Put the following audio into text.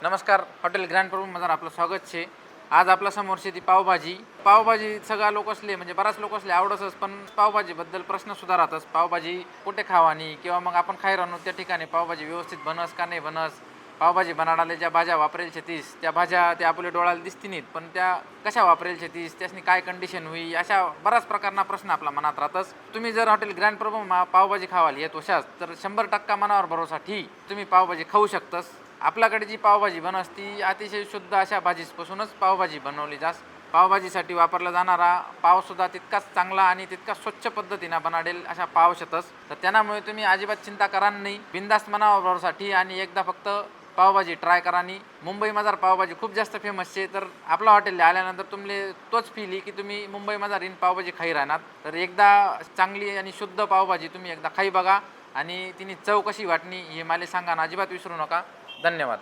नमस्कार. Hotel grand प्रभूमध्ये आपलं स्वागत છે. आज आपल्या समोर છે ती पावभाजी. पावभाजी सगळा लोक असले म्हणजे बराच लोक असले आवडतच, पण पावभाजीबद्दल प्रश्न सुद्धा राहतच. पावभाजी कुठे खावानी किंवा मग आपण खाई राहतो त्या ठिकाणी पावभाजी व्यवस्थित बनस का नाही बनस. पावभाजी बनाडाले ज्या भाज्या वापरेल छतीस त्या भाज्या त्या आपल्या डोळ्याला दिसती नाहीत, पण त्या कशा वापरेल छतीस त्यासनी काय कंडिशन होई अशा बऱ्याच प्रकारना प्रश्न आपल्या मनात राहतच. तुम्ही जर हॉटेल ग्रँड प्रभू पावभाजी खावाली येत वशाच तर 100% मनावर भरोसा ठी तुम्ही पावभाजी खाऊ शकतस. आपल्याकडे जी पावभाजी बनस ती अतिशय शुद्ध अशा भाजीपासूनच पावभाजी बनवली जास. पावभाजीसाठी वापरला जाणारा पावसुद्धा तितकाच चांगला आणि तितकाच स्वच्छ पद्धतीनं बनाडेल अशा पाव शेतस. तर त्यामुळे तुम्ही अजिबात चिंता करा नाही. बिंदास्त मनावर भरोसाठी आणि एकदा फक्त पावभाजी ट्राय करा. आणि मुंबईमध्ये पावभाजी खूप जास्त फेमस आहे. तर आपल्या हॉटेलला आल्यानंतर तुमले तोच फील की तुम्ही मुंबईमध्ये इन पावभाजी खाई राहणार. तर एकदा चांगली आणि शुद्ध पावभाजी तुम्ही एकदा खाई बघा आणि तिने चव कशी वाटणी हे मला सांगा ना, अजिबात विसरू नका. धन्यवाद.